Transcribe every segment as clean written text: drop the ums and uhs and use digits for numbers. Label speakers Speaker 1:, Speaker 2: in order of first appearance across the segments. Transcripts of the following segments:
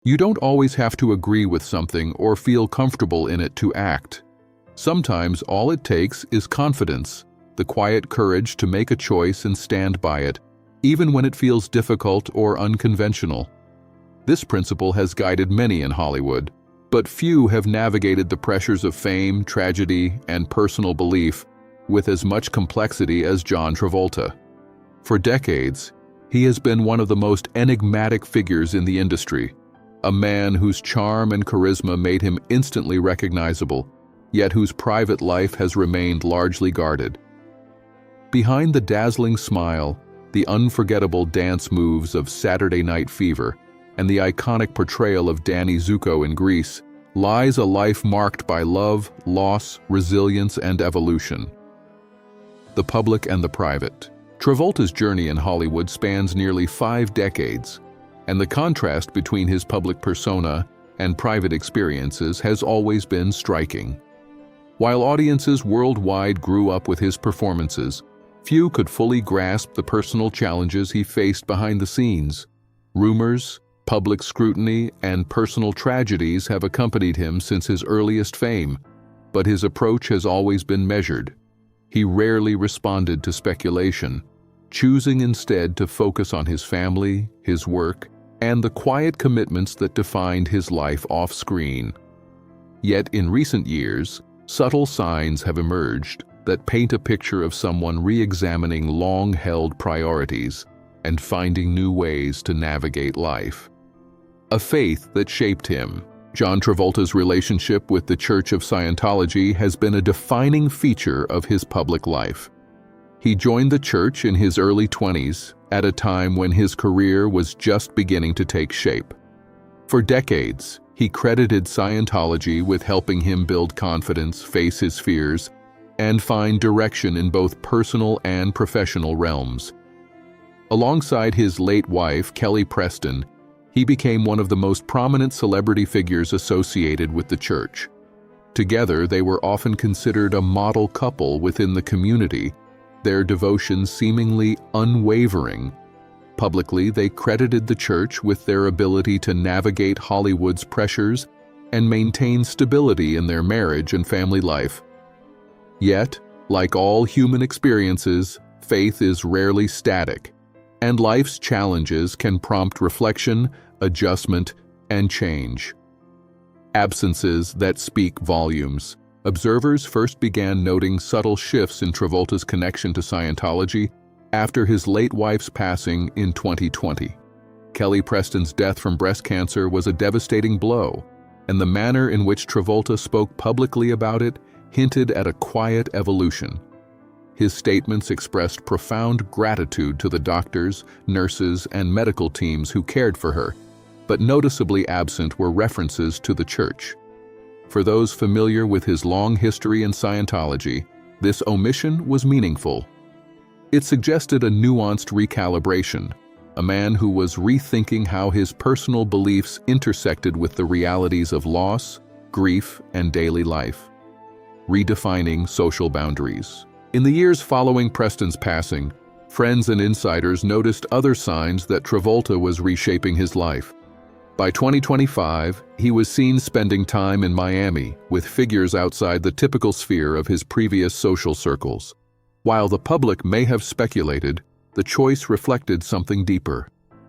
Speaker 1: You don't always have to agree with something or feel comfortable in it to act. Sometimes all it takes is confidence, the quiet courage to make a choice and stand by it, even when it feels difficult or unconventional. This principle has guided many in Hollywood, but few have navigated the pressures of fame, tragedy, and personal belief with as much complexity as John Travolta. For decades, he has been one of the most enigmatic figures in the industry, a man whose charm and charisma made him instantly recognizable, yet whose private life has remained largely guarded. Behind the dazzling smile, the unforgettable dance moves of Saturday Night Fever, and the iconic portrayal of Danny Zuko in Grease, lies a life marked by love, loss, resilience, and evolution. The public and the private. Travolta's journey in Hollywood spans nearly 5 decades, and the contrast between his public persona and private experiences has always been striking. While audiences worldwide grew up with his performances, few could fully grasp the personal challenges he faced behind the scenes. Rumors, public scrutiny, and personal tragedies have accompanied him since his earliest fame, but his approach has always been measured. He rarely responded to speculation, choosing instead to focus on his family, his work, and the quiet commitments that defined his life off-screen. Yet in recent years, subtle signs have emerged that paint a picture of someone re-examining long-held priorities and finding new ways to navigate life. A faith that shaped him. John Travolta's relationship with the Church of Scientology has been a defining feature of his public life. He joined the church in his early 20s, at a time when his career was just beginning to take shape. For decades, he credited Scientology with helping him build confidence, face his fears, and find direction in both personal and professional realms. Alongside his late wife, Kelly Preston, he became one of the most prominent celebrity figures associated with the church. Together, they were often considered a model couple within the community, their devotion seemingly unwavering. Publicly, they credited the church with their ability to navigate Hollywood's pressures and maintain stability in their marriage and family life. Yet, like all human experiences, faith is rarely static, and life's challenges can prompt reflection, adjustment, and change. Absences that speak volumes. Observers first began noting subtle shifts in Travolta's connection to Scientology after his late wife's passing in 2020. Kelly Preston's death from breast cancer was a devastating blow, and the manner in which Travolta spoke publicly about it hinted at a quiet evolution. His statements expressed profound gratitude to the doctors, nurses, and medical teams who cared for her, but noticeably absent were references to the church. For those familiar with his long history in Scientology, this omission was meaningful. It suggested a nuanced recalibration, a man who was rethinking how his personal beliefs intersected with the realities of loss, grief, and daily life. Redefining social boundaries. In the years following Preston's passing, friends and insiders noticed other signs that Travolta was reshaping his life. By 2025, he was seen spending time in Miami with figures outside the typical sphere of his previous social circles. While the public may have speculated, the choice reflected something deeper.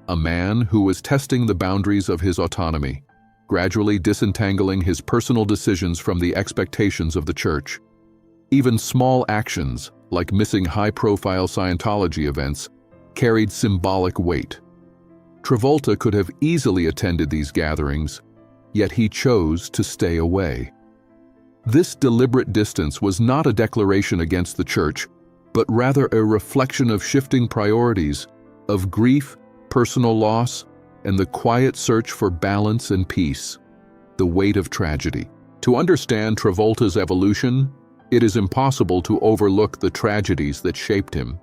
Speaker 1: A man who was testing the boundaries of his autonomy, gradually disentangling his personal decisions from the expectations of the church. Even small actions, like missing high-profile Scientology events, carried symbolic weight. Travolta could have easily attended these gatherings, yet he chose to stay away. This deliberate distance was not a declaration against the church, but rather a reflection of shifting priorities, of grief, personal loss, and the quiet search for balance and peace. The weight of tragedy. To understand Travolta's evolution, it is impossible to overlook the tragedies that shaped him.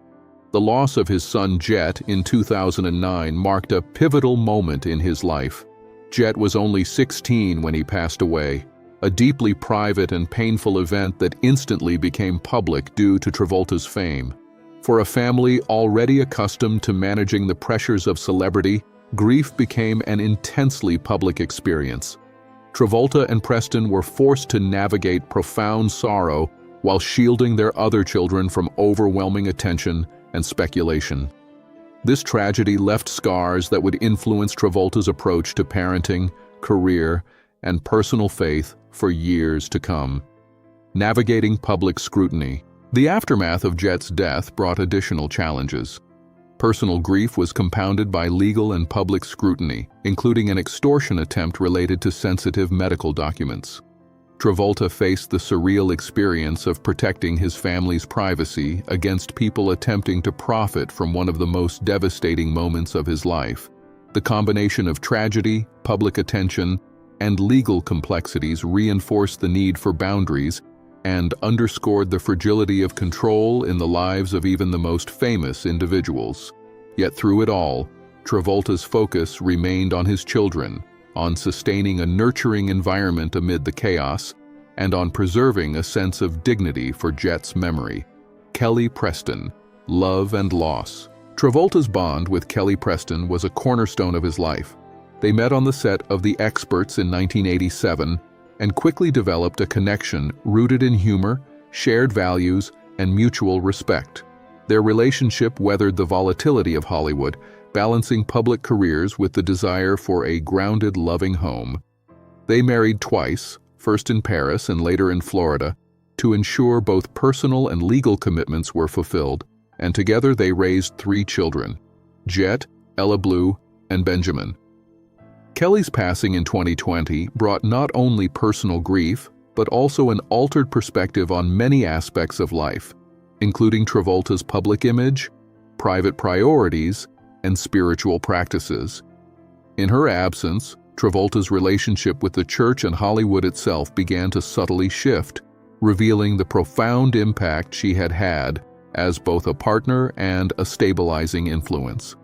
Speaker 1: The loss of his son Jet in 2009 marked a pivotal moment in his life. Jet was only 16 when he passed away, a deeply private and painful event that instantly became public due to Travolta's fame. For a family already accustomed to managing the pressures of celebrity, grief became an intensely public experience. Travolta and Preston were forced to navigate profound sorrow while shielding their other children from overwhelming attention and speculation. This tragedy left scars that would influence Travolta's approach to parenting, career, and personal faith for years to come. Navigating public scrutiny. The aftermath of Jet's death brought additional challenges. Personal grief was compounded by legal and public scrutiny, including an extortion attempt related to sensitive medical documents. Travolta faced the surreal experience of protecting his family's privacy against people attempting to profit from one of the most devastating moments of his life. The combination of tragedy, public attention, and legal complexities reinforced the need for boundaries and underscored the fragility of control in the lives of even the most famous individuals. Yet through it all, Travolta's focus remained on his children, on sustaining a nurturing environment amid the chaos, and on preserving a sense of dignity for Jet's memory. Kelly Preston, love and loss. Travolta's bond with Kelly Preston was a cornerstone of his life. They met on the set of The Experts in 1987 and quickly developed a connection rooted in humor, shared values, and mutual respect. Their relationship weathered the volatility of Hollywood, balancing public careers with the desire for a grounded, loving home. They married twice, first in Paris and later in Florida, to ensure both personal and legal commitments were fulfilled, and together they raised 3 children: Jet, Ella Blue, and Benjamin. Kelly's passing in 2020 brought not only personal grief, but also an altered perspective on many aspects of life, including Travolta's public image, private priorities, and spiritual practices. In her absence, Travolta's relationship with the church and Hollywood itself began to subtly shift, revealing the profound impact she had had as both a partner and a stabilizing influence.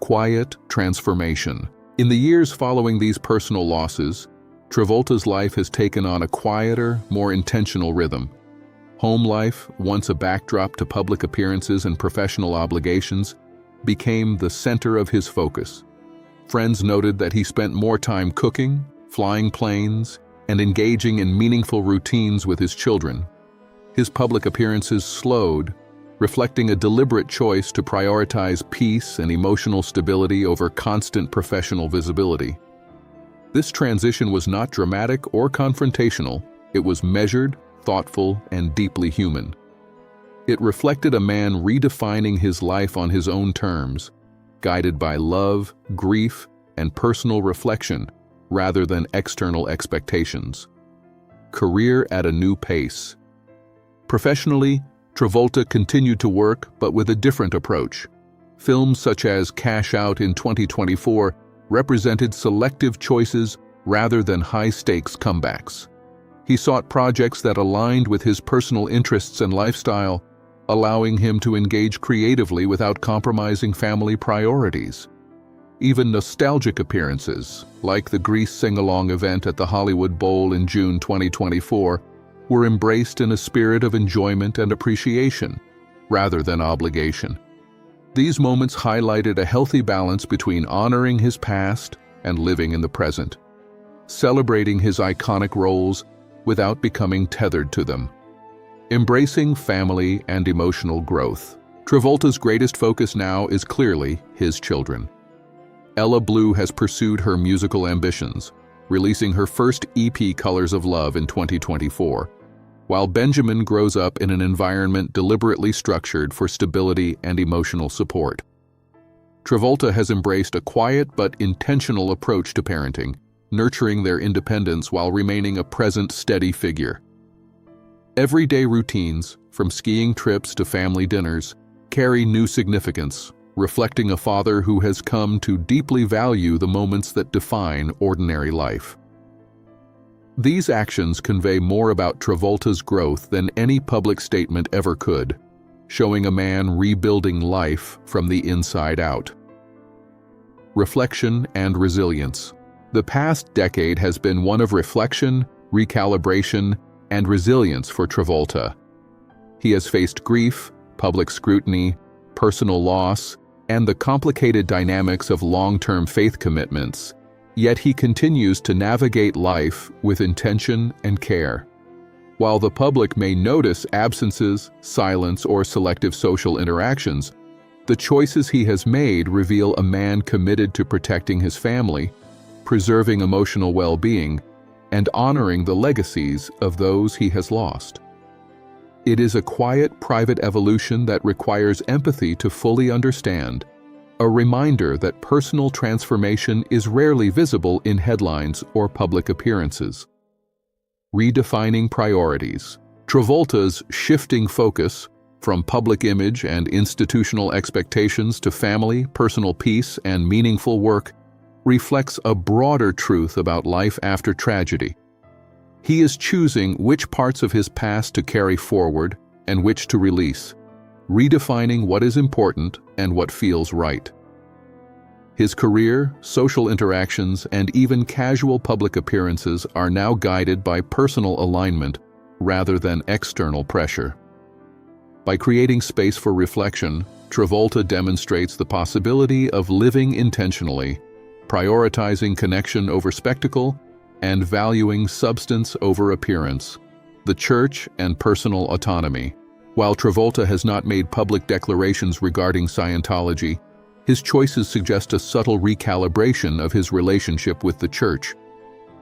Speaker 1: Quiet transformation. In the years following these personal losses, Travolta's life has taken on a quieter, more intentional rhythm. Home life, once a backdrop to public appearances and professional obligations, became the center of his focus. Friends noted that he spent more time cooking, flying planes, and engaging in meaningful routines with his children. His public appearances slowed, reflecting a deliberate choice to prioritize peace and emotional stability over constant professional visibility. This transition was not dramatic or confrontational. It was measured, thoughtful, and deeply human. It reflected a man redefining his life on his own terms, guided by love, grief, and personal reflection, rather than external expectations. Career at a new pace. Professionally, Travolta continued to work, but with a different approach. Films such as Cash Out in 2024 represented selective choices rather than high-stakes comebacks. He sought projects that aligned with his personal interests and lifestyle, allowing him to engage creatively without compromising family priorities. Even nostalgic appearances, like the Grease sing-along event at the Hollywood Bowl in June 2024, were embraced in a spirit of enjoyment and appreciation, rather than obligation. These moments highlighted a healthy balance between honoring his past and living in the present, celebrating his iconic roles without becoming tethered to them. Embracing family and emotional growth. Travolta's greatest focus now is clearly his children. Ella Blue has pursued her musical ambitions, releasing her first EP, Colors of Love, in 2024, while Benjamin grows up in an environment deliberately structured for stability and emotional support. Travolta has embraced a quiet but intentional approach to parenting, nurturing their independence while remaining a present, steady figure. Everyday routines, from skiing trips to family dinners, carry new significance, reflecting a father who has come to deeply value the moments that define ordinary life. These actions convey more about Travolta's growth than any public statement ever could, showing a man rebuilding life from the inside out. Reflection and resilience. The past decade has been one of reflection, recalibration, and resilience for Travolta. He has faced grief, public scrutiny, personal loss, and the complicated dynamics of long-term faith commitments, yet he continues to navigate life with intention and care. While the public may notice absences, silence, or selective social interactions, the choices he has made reveal a man committed to protecting his family, preserving emotional well-being, and honoring the legacies of those he has lost. It is a quiet, private evolution that requires empathy to fully understand, a reminder that personal transformation is rarely visible in headlines or public appearances. Redefining priorities. Travolta's shifting focus from public image and institutional expectations to family, personal peace, and meaningful work reflects a broader truth about life after tragedy. He is choosing which parts of his past to carry forward and which to release, redefining what is important and what feels right. His career, social interactions, and even casual public appearances are now guided by personal alignment rather than external pressure. By creating space for reflection, Travolta demonstrates the possibility of living intentionally, prioritizing connection over spectacle, and valuing substance over appearance, the church and personal autonomy. While Travolta has not made public declarations regarding Scientology, his choices suggest a subtle recalibration of his relationship with the church.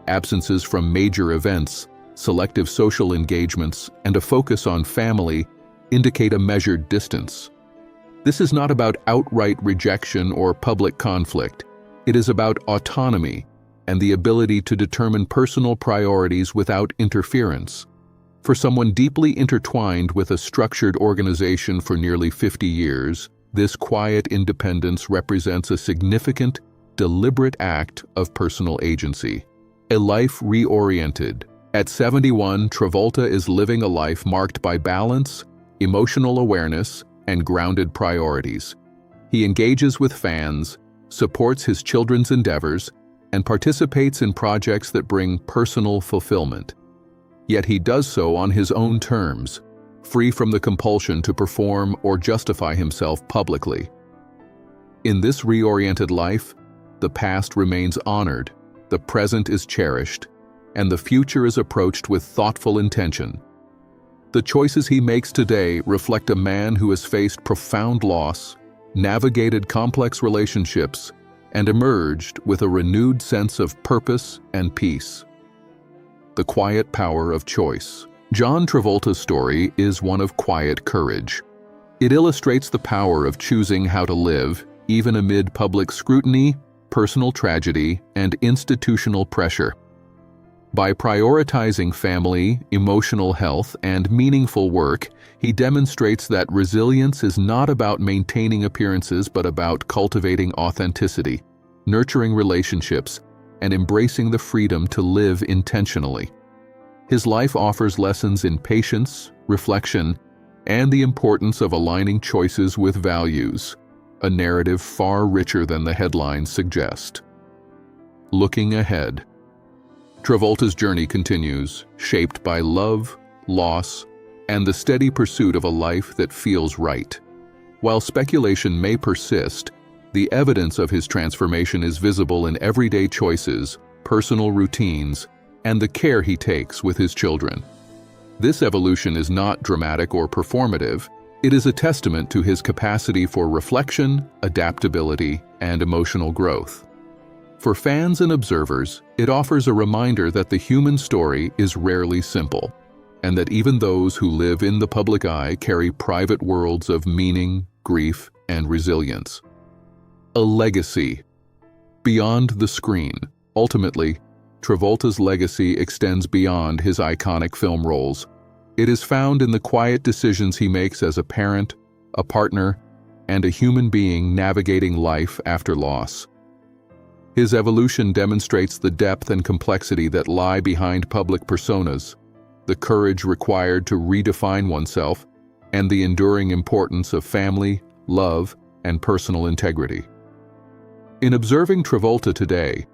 Speaker 1: Absences from major events, selective social engagements, and a focus on family indicate a measured distance. This is not about outright rejection or public conflict. It is about autonomy and the ability to determine personal priorities without interference. For someone deeply intertwined with a structured organization for nearly 50 years, this quiet independence represents a significant, deliberate act of personal agency. A life reoriented. At 71, Travolta is living a life marked by balance, emotional awareness, and grounded priorities. He engages with fans, supports his children's endeavors, and participates in projects that bring personal fulfillment. Yet he does so on his own terms, free from the compulsion to perform or justify himself publicly. In this reoriented life, the past remains honored, the present is cherished, and the future is approached with thoughtful intention. The choices he makes today reflect a man who has faced profound loss, navigated complex relationships, and emerged with a renewed sense of purpose and peace. The quiet power of choice. John Travolta's story is one of quiet courage. It illustrates the power of choosing how to live, even amid public scrutiny, personal tragedy, and institutional pressure. By prioritizing family, emotional health, and meaningful work, he demonstrates that resilience is not about maintaining appearances but about cultivating authenticity, nurturing relationships, and embracing the freedom to live intentionally. His life offers lessons in patience, reflection, and the importance of aligning choices with values, a narrative far richer than the headlines suggest. Looking ahead. Travolta's journey continues, shaped by love, loss, and the steady pursuit of a life that feels right. While speculation may persist, the evidence of his transformation is visible in everyday choices, personal routines, and the care he takes with his children. This evolution is not dramatic or performative. It is a testament to his capacity for reflection, adaptability, and emotional growth. For fans and observers, it offers a reminder that the human story is rarely simple, and that even those who live in the public eye carry private worlds of meaning, grief, and resilience. A legacy. Beyond the screen. Ultimately, Travolta's legacy extends beyond his iconic film roles. It is found in the quiet decisions he makes as a parent, a partner, and a human being navigating life after loss. His evolution demonstrates the depth and complexity that lie behind public personas, the courage required to redefine oneself, and the enduring importance of family, love, and personal integrity. In observing Travolta today,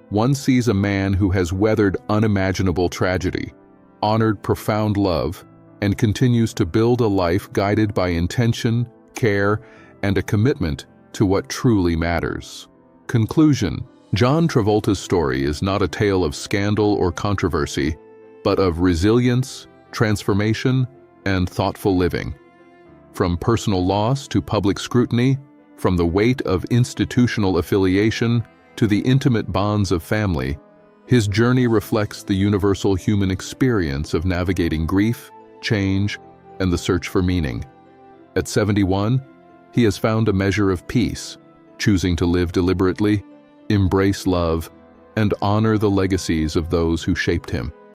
Speaker 1: one sees a man who has weathered unimaginable tragedy, honored profound love, and continues to build a life guided by intention, care, and a commitment to what truly matters. Conclusion: John Travolta's story is not a tale of scandal or controversy, but of resilience, transformation, and thoughtful living. From personal loss to public scrutiny, from the weight of institutional affiliation to the intimate bonds of family, his journey reflects the universal human experience of navigating grief, change, and the search for meaning. At 71, he has found a measure of peace, choosing to live deliberately, embrace love, and honor the legacies of those who shaped him.